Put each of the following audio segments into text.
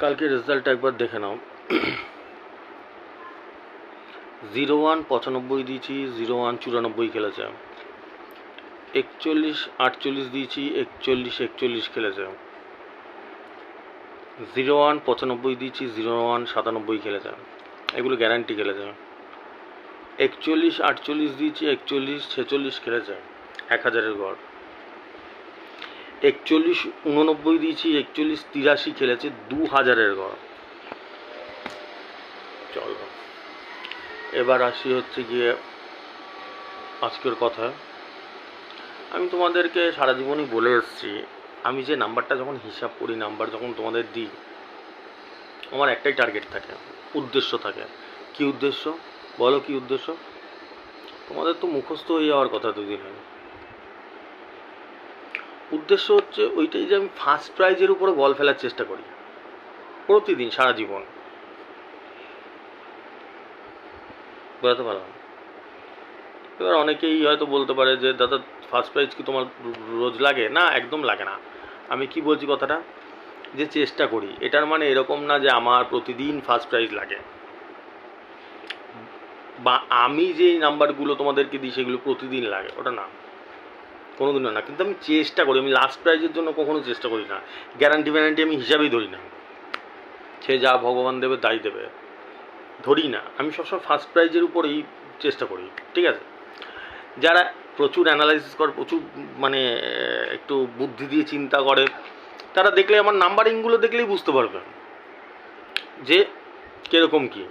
কালকে রেজাল্ট একবার দেখে নাও। 0-1 95 দিয়েছি, 0-1 94 খেলেছে। 41 48 দিয়েছি, 41 41 খেলেছে। 0-1 95 দিয়েছি, 0-1 97 খেলেছে। এগুলো গ্যারান্টি খেলেছে। 41 48 দিয়েছি, 41 46 খেলেছে 1000-এর ঘর। 41 89 দিয়েছি, 41 83 খেলেছে 2000-এর ঘর। চলো এবার আসি হচ্ছে গিয়ে আজকের কথা। আমি তোমাদেরকে সারা জীবনই বলে এসেছি, আমি যে নাম্বারটা যখন হিসাব করি, নাম্বার যখন তোমাদের দিই, আমার একটাই টার্গেট থাকে, উদ্দেশ্য থাকে। কি উদ্দেশ্য বলো? কি উদ্দেশ্য? তোমাদের তো মুখস্থ হয়ে যাওয়ার কথা দুদিনে। উদ্দেশ্য হচ্ছে ওইটাই যে আমি ফার্স্ট প্রাইজের উপরে বল ফেলার চেষ্টা করি প্রতিদিন সারা জীবন। বোঝাতে পারলাম? এবার অনেকেই হয়তো বলতে পারে যে দাদা ফার্স্ট প্রাইজ কি তোমার রোজ লাগে? না, একদম লাগে না। আমি কি বলছি কথাটা, যে চেষ্টা করি, এটার মানে এরকম না যে আমার প্রতিদিন ফার্স্ট প্রাইজ লাগে, বা আমি যে নাম্বারগুলো তোমাদেরকে দিই সেগুলো প্রতিদিন লাগে, ওটা না, কোনোদিনও না। কিন্তু আমি চেষ্টা করি। আমি লাস্ট প্রাইজের জন্য কখনো চেষ্টা করি না। গ্যারান্টি ফ্যারান্টি আমি হিসাবেই ধরি না, সে যা ভগবান দেবে তাই দেবে, ধরি না। আমি সবসময় ফার্স্ট প্রাইজের উপরেই চেষ্টা করি, ঠিক আছে? যারা প্রচুর অ্যানালাইসিস করে, প্রচুর মানে একটু বুদ্ধি দিয়ে চিন্তা করে, তারা দেখলে আমার নাম্বারিংগুলো দেখলেই বুঝতে পারবে যে কীরকম কী।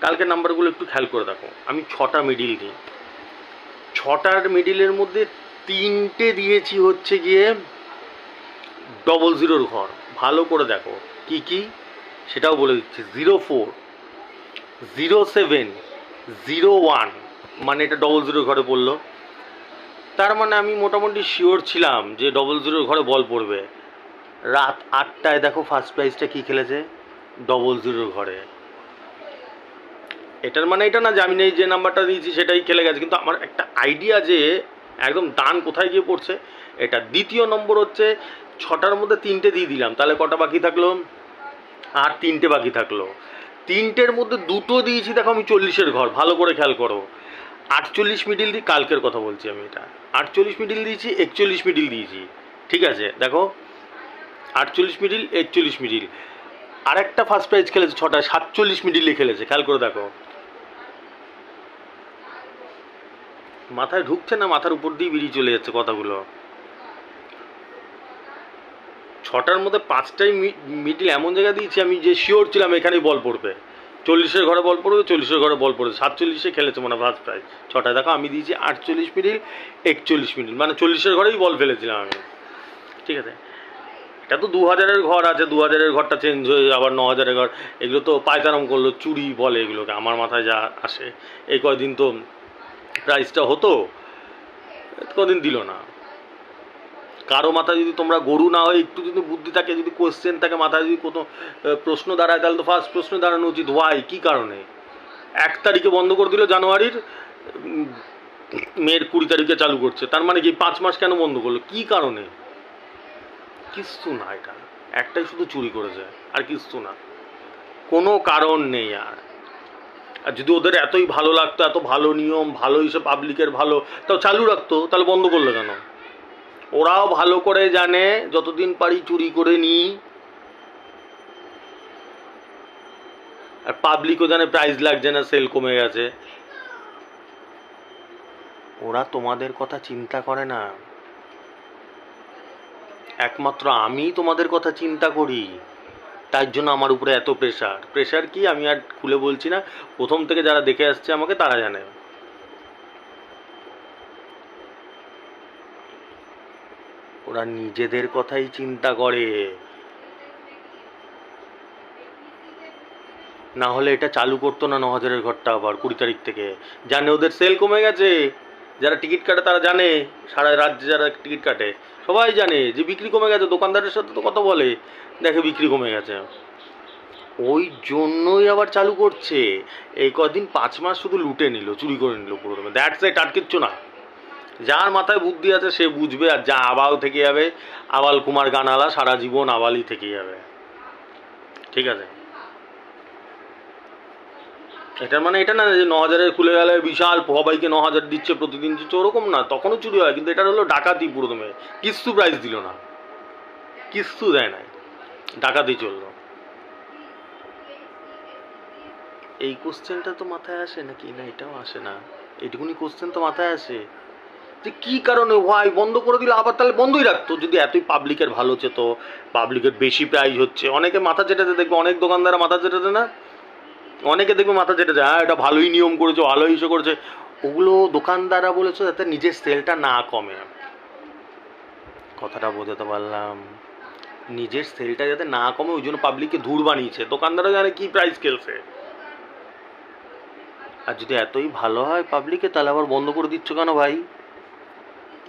কালকে নাম্বারগুলো একটু খেয়াল করে দেখো। আমি 6টা মিডিল দিই, 6টার মিডিলের মধ্যে 3টে দিয়েছি হচ্ছে গিয়ে 00-র ঘর। ভালো করে দেখো কি কি, সেটাও বলে দিচ্ছি। 04 07 01, মানে এটা 00-র ঘরে পড়লো। তার মানে আমি মোটামুটি শিওর ছিলাম যে 00-র ঘরে বল পড়বে। রাত 8টায় দেখো ফার্স্ট প্রাইজটা কী খেলেছে, 00-র ঘরে। এটার মানে এটা না যে আমি যে নাম্বারটা দিয়েছি সেটাই খেলে গেছে, কিন্তু আমার একটা আইডিয়া যে একদম দান কোথায় গিয়ে পড়ছে এটা। দ্বিতীয় নম্বর হচ্ছে 6টার মধ্যে 3টে দিয়ে দিলাম, তাহলে কটা বাকি থাকলো? আর 3টে বাকি থাকলো। 3টের মধ্যে 2টো দিয়েছি দেখো আমি 40-এর ঘর। ভালো করে খেয়াল করো। 48 মিডিল দিই, কালকের কথা বলছি আমি। এটা 48 মিডিল দিয়েছি, 41 মিডিল দিয়েছি, ঠিক আছে? দেখো 48 মিডিল 41 মিডিল। আরেকটা ফার্স্ট প্রাইজ খেলেছে 6টায় 47 মিডিলে খেলেছে, খেয়াল করে দেখো। মাথায় ঢুকছে না, মাথার উপর দিয়ে বেরিয়ে চলে যাচ্ছে কথাগুলো। 6টার মধ্যে 5টাই মিডিল এমন জায়গা দিয়েছি আমি যে শিওর ছিলাম এখানেই বল পড়বে। 40-এর ঘরে বল পড়বে, 40-এর ঘরে বল পড়বে। 47-এ খেলেছে মানে ফার্স্ট প্রাইজ 6টায়। দেখো আমি দিয়েছি 48 মিডিল 41 মিডিল, মানে 40-এর ঘরেই বল ফেলেছিলাম আমি, ঠিক আছে? এটা তো 2000-এর ঘর আছে, 2000-এর ঘরটা চেঞ্জ হয়ে আবার 9000-এর ঘর। এগুলো তো পায়তারাম করলো, চুরি বলে এগুলোকে, আমার মাথায় যা আসে। এই কয়দিন তো প্রাইসটা হতো, কদিন দিল না। কারো মাথায় যদি তোমরা গরু না হয়, একটু যদি বুদ্ধি থাকে, যদি কোয়েশ্চেন থাকে মাথায়, যদি কোনো প্রশ্ন দাঁড়ায়, তাহলে তো ফার্স্ট প্রশ্ন দাঁড়ানো উচিত, ওয়াই, কী কারণে 1 তারিখে বন্ধ করে দিল জানুয়ারির, মেয়ের 20 তারিখে চালু করছে, তার মানে কি 5 মাস কেন বন্ধ করলো? কী কারণে? কিচ্ছু না, এটা একটাই শুধু চুরি করেছে, আর কিচ্ছু না, কোনো কারণ নেই। আর যদি ওদের এতই ভালো লাগতো, এত ভালো নিয়ম, ভালো হিসেবে পাবলিকের ভালো, তাও চালু রাখতো, তাহলে বন্ধ করলো কেন? ওরাও ভালো করে জানে যতদিন পারি চুরি করে নিই, আর পাবলিকও জানে প্রাইস লাগছে না, সেল কমে গেছে। ওরা তোমাদের কথা চিন্তা করে না, একমাত্র আমি তোমাদের কথা চিন্তা করি। তার জন্য আমার উপরে এত প্রেশার। প্রেশার কি আমি আর খুলে বলছি না, প্রথম থেকে যারা দেখে আসছে আমাকে তারা জানে। ওরা নিজেদের কথাই চিন্তা করে, না হলে এটা চালু করতো না 9000-এর ঘরটা আবার 20 তারিখ থেকে। জানে ওদের সেল কমে গেছে, যারা টিকিট কাটে তারা জানে, সারা রাজ্যে যারা টিকিট কাটে সবাই জানে যে বিক্রি কমে গেছে। দোকানদারের সাথে তো কথা বলে, দেখে বিক্রি কমে গেছে, ওই জন্যই আবার চালু করছে। এই কদিন 5 মাস শুধু লুটে নিল, চুরি করে নিল পুরো। দ্যাটস ইট, আর কিচ্ছু না। যার মাথায় বুদ্ধি আছে সে বুঝবে, আর যা আবাল থেকে যাবে, আবাল কুমার গানালা সারা জীবন আবালই থেকে যাবে। ঠিক আছে, এটার মানে এটা না যে 9,000-এর খুলে গেলে বিশাল সবাইকে 9,000 দিচ্ছে প্রতিদিন দিচ্ছে, ওরকম না, তখনও চুরি হয়, কিন্তু এটা হলো ডাকাতি প্রথমে, কিস্তু প্রাইস দিল না, কিস্তু দেয় নাই, ডাকাতি চললো। এই কোশ্চেনটা তো মাথায় আসে নাকি না, এটাও আসে না, এইটুকুনি কোশ্চেন তো মাথায় আসে যে কী কারণে ওয়াই বন্ধ করে দিল, আবার তাহলে বন্ধই রাখতো যদি এতই পাবলিকের ভালো চেত, পাবলিকের বেশি প্রাইস হচ্ছে, অনেকে মাথা চেটাতে দেখবে, অনেক দোকানদাররা মাথা চেটাতে না, অনেকে দেখবে মাথা চেটে যায়, হ্যাঁ এটা ভালোই নিয়ম করেছে, ভালোই ইসে করেছে, ওগুলো দোকানদাররা বলেছে যাতে নিজের সেলটা না কমে, কথাটা বোঝাতে পারলাম, নিজের সেলটা যাতে না কমে ওই জন্য পাবলিককে ধুর বানিয়েছে, দোকানদাররা জানে কি প্রাইস খেলছে। আর যদি এতই ভালো হয় পাবলিকে, তাহলে আবার বন্ধ করে দিচ্ছ কেন ভাই?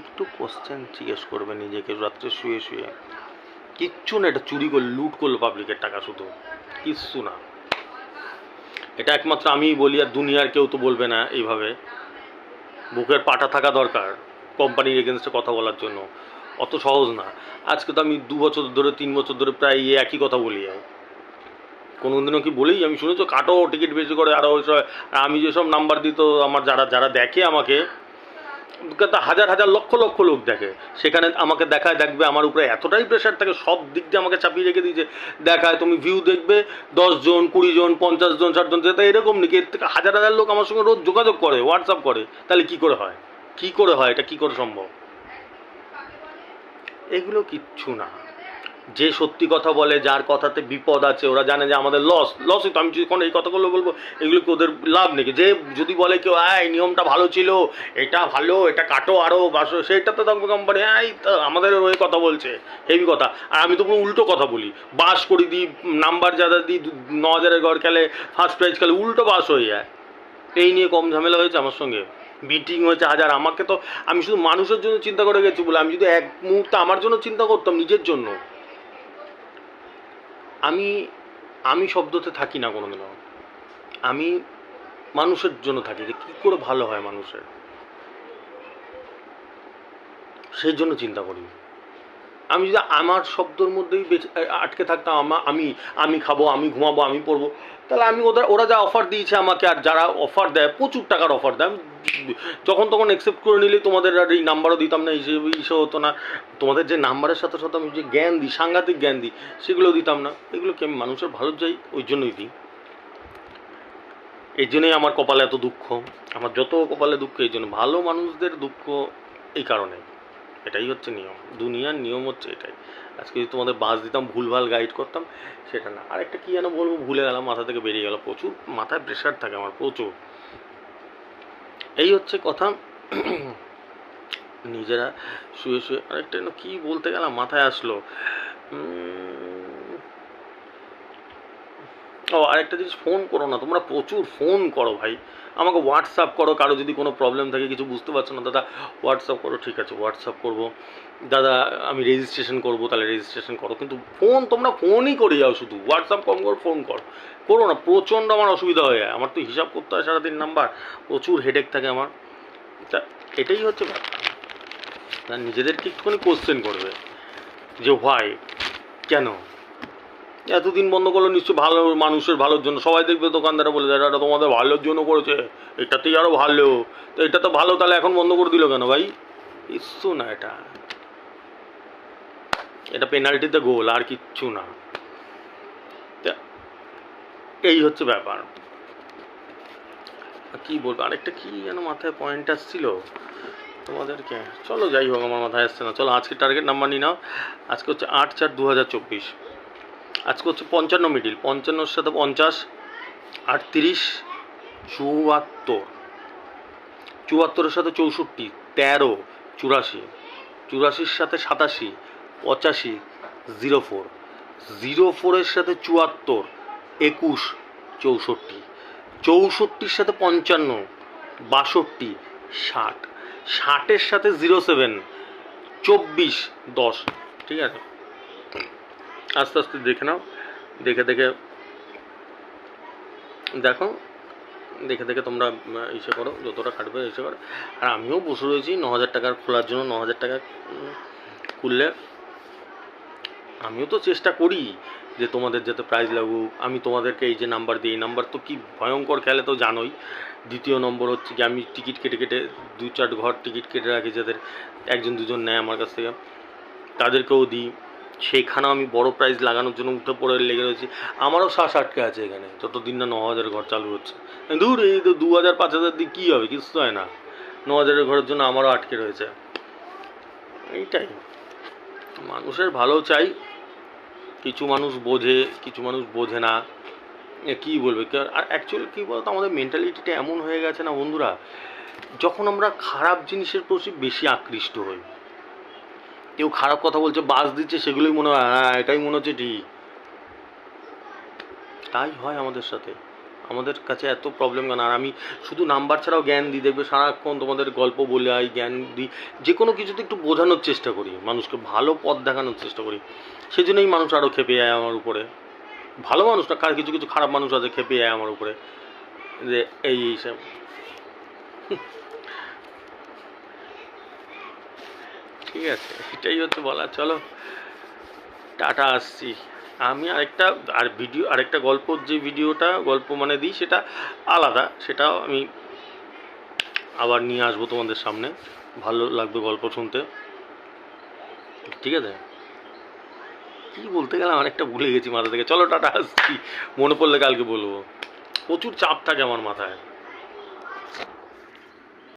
একটু কোশ্চেন জিজ্ঞেস করবে নিজেকে রাত্রে শুয়ে শুয়ে। কিচ্ছু না, এটা চুরি করলো, লুট করলো পাবলিকের টাকা, শুধু কিচ্ছু না। এটা একমাত্র আমিই বলি, আর দুনিয়ার কেউ তো বলবে না এইভাবে। বুকের পাটা থাকা দরকার কোম্পানির এগেনস্টে কথা বলার জন্য, অত সহজ না। আজকে তো আমি 2 বছর ধরে 3 বছর ধরে প্রায় একই কথা বলি, কোনো দিনও কি বলেই আমি শুনেছো কাটো টিকিট বেশি করে, আর ওই আমি যেসব নাম্বার দিত আমার, যারা যারা দেখে আমাকে, হাজার হাজার লক্ষ লক্ষ লোক দেখে, সেখানে আমাকে দেখায়, দেখবে আমার উপরে এতটাই প্রেশার থাকে, সব দিক দিয়ে আমাকে চাপিয়ে রেখে দিয়েছে, দেখায় তুমি ভিউ দেখবে 10 জন 20 জন 50 জন 60 জন, যেটা এরকম নাকি, এর থেকে হাজার হাজার লোক আমার সঙ্গে রোজ যোগাযোগ করে, হোয়াটসঅ্যাপ করে, তাহলে কি করে হয়, কি করে হয়, এটা কি করে সম্ভব? এগুলো কিচ্ছু না। যে সত্যি কথা বলে, যার কথাতে বিপদ আছে, ওরা জানে যে আমাদের লসই তো, আমি যদি কোনো এই কথাগুলো বলবো, এগুলো কি ওদের লাভ নাকি? যে যদি বলে কেউ এই নিয়মটা ভালো ছিল, এটা ভালো, এটা কাটো আরও বাসো, সেইটাতে থাকবে কোম্পানি এই তো আমাদের ওই কথা বলছে, হেভি কথা। আর আমি তো পুরো উল্টো কথা বলি, বাস করে দিই, নাম্বার যারা দিই 9,000-এর ঘর খেলে, ফার্স্ট প্রাইজ খেলে, উল্টো বাস হয়ে যায়। এই নিয়ে কম ঝামেলা হয়েছে আমার সঙ্গে, মিটিং হয়েছে হাজার, আমাকে তো, আমি শুধু মানুষের জন্য চিন্তা করে গেছি বলে, আমি যদি এক মুহূর্তে আমার জন্য চিন্তা করতাম, নিজের জন্য, আমি আমি শব্দতে থাকি না কোনোদিনও, আমি মানুষের জন্য থাকি, যে কী করে ভালো হয় মানুষের, সেই জন্য চিন্তা করি। আমি যদি আমার শব্দর মধ্যেই আটকে থাকতাম, আমি আমি খাবো, আমি ঘুমাবো, আমি পড়বো, তাহলে আমি ওরা যা অফার দিয়েছে আমাকে, আর যারা অফার দেয় প্রচুর টাকার অফার দেয়, আমি যখন তখন অ্যাকসেপ্ট করে নিলে তোমাদের আর এই নাম্বারও দিতাম না, এইসব হতো না, তোমাদের যে নাম্বারের সাথে সাথে আমি যে জ্ঞান দিই, সাংঘাতিক জ্ঞান দিই, সেগুলো দিতাম না। এগুলো কি আমি মানুষের ভালো চাই, ওই জন্যই দিই। এই জন্যই আমার কপালে এত দুঃখ, আমার যত কপালে দুঃখ এই জন্য, ভালো মানুষদের দুঃখ এই কারণে। এটাই হচ্ছে নিয়ম, দুনিয়ার নিয়ম হচ্ছে এটাই। আজকে যদি তোমাদের বাস দিতাম, ভুলভাল গাইড করতাম, সেটা না। আর একটা কী যেন বলবো, ভুলে গেলাম, মাথা থেকে বেরিয়ে গেল, প্রচুর মাথায় প্রেশার থাকে আমার, প্রচুর। এই হচ্ছে কথা। নিজেরা শুয়ে শুয়ে, আরেকটা যেন কী বলতে গেলাম, মাথায় আসলো, ও আরেকটা জিনিস, ফোন করো না তোমরা, প্রচুর ফোন করো ভাই, আমাকে হোয়াটসঅ্যাপ করো, কারো যদি কোনো প্রবলেম থাকে, কিছু বুঝতে পারছো না দাদা, হোয়াটসঅ্যাপ করো, ঠিক আছে হোয়াটসঅ্যাপ করবো, দাদা আমি রেজিস্ট্রেশন করবো, তাহলে রেজিস্ট্রেশন করো, কিন্তু ফোন তোমরা ফোনই করে যাও, শুধু হোয়াটসঅ্যাপ কম করো, ফোন করো না, প্রচণ্ড আমার অসুবিধা হয়ে যায়, আমার তো হিসাব করতে হয় সারাদিন নাম্বার, প্রচুর হেডেক থাকে আমার। তা এটাই হচ্ছে ব্যাপার, নিজেদেরকে একটুখানি কোশ্চেন করবে যে হোয়াই, কেন এতদিন বন্ধ করলো, নিশ্চয়ই ভালো, মানুষের ভালোর জন্য, সবাই দেখবে দোকানদারা বলে এটা তোমাদের ভালোর জন্য করেছে, এটাতেই আরও ভালো, তো এটা তো ভালো, তাহলে এখন বন্ধ করে দিল কেন ভাই? কিচ্ছু না, এটা পেনাল্টিতে গোল, আর কিচ্ছু না। এই হচ্ছে ব্যাপার, কি বলবো, আরেকটা কি যেন মাথায় পয়েন্ট আসছিল তোমাদেরকে, চলো যাই হোক, আমার মাথায় আসছে না। চলো আজকে টার্গেট নাম্বার নিয়ে নাও, আজকে হচ্ছে 8/4/2024, আজকে হচ্ছে 55 মিডিল, 55-র সাথে 50, 38, 74, 74-এর সাথে 64, 13, 84, 84-র সাথে 87, 85, 04, 04-এর সাথে 74, 21, 64, 64-র সাথে 55, 62, 60, 60-এর সাথে 07, 24, 10। ঠিক আছে, আস্তে আস্তে দেখে নাও, দেখে দেখে দেখো, দেখে দেখে তোমরা ইসে করো, যতটা কাটবে ইসে করো। আর আমিও বসে রয়েছি 9,000 টাকার খোলার জন্য, 9,000 টাকা খুললে আমিও তো চেষ্টা করি, যে তোমাদের যাতে প্রাইজ লাগুক। আমি তোমাদেরকে এই যে নাম্বার দিই, এই নাম্বার তো কি ভয়ঙ্কর খেলে তো জানোই। দ্বিতীয় নম্বর হচ্ছে কি আমি টিকিট কেটে কেটে 2-4 ঘর টিকিট কেটে রাখি, যাদের 1-2 জন নেয় আমার কাছ থেকে, তাদেরকেও দিই। সেইখানেও আমি বড় প্রাইজ লাগানোর জন্য উঠে পড়ে লেগে রয়েছি। আমারও শ্বাস আটকে আছে এখানে, যতদিন না 9,000 ঘর চালু হচ্ছে। দূর, এই তো 2,000-5,000 দিয়ে কী হবে, কিছু তো হয় না। 9,000 ঘরের জন্য আমারও আটকে রয়েছে। এইটাই, মানুষের ভালো চাই। কিছু মানুষ বোঝে, কিছু মানুষ বোঝে না। কী বলবে, আর অ্যাকচুয়ালি কী বলতো, আমাদের মেন্টালিটিটা এমন হয়ে গেছে না বন্ধুরা, যখন আমরা খারাপ জিনিসের প্রতি বেশি আকৃষ্ট হই, কেউ খারাপ কথা বলছে, বাস দিচ্ছে, সেগুলোই মনে হয় হ্যাঁ এটাই মনে হচ্ছে ঠিক। তাই হয় আমাদের সাথে। আমাদের কাছে এত প্রবলেম কেন? আর আমি শুধু নাম্বার ছাড়াও জ্ঞান দিই, দেখবে সারাক্ষণ তোমাদের গল্প বলে আই, জ্ঞান দিই, যে কোনো কিছুতে একটু বোঝানোর চেষ্টা করি, মানুষকে ভালো পথ দেখানোর চেষ্টা করি। সেই জন্যই মানুষ আরও খেপে যায় আমার উপরে। ভালো মানুষ না, কার কিছু কিছু খারাপ মানুষ আছে খেপে যায় আমার উপরে, যে এইসব। ঠিক আছে, এটাই হচ্ছে বলা। চলো টাটা, আসছি। আমি আরেকটা গল্পর যে ভিডিওটা, গল্প মানে দিই, সেটা আলাদা, সেটাও আমি আবার নিয়ে আসবো তোমাদের সামনে। ভালো লাগবে গল্প শুনতে, ঠিক আছে? কী বলতে গেলাম অনেকটা ভুলে গেছি মাথা থেকে। চলো টাটা, আসছি। মনে পড়লে কালকে বলবো। প্রচুর চাপ থাকে আমার মাথায়।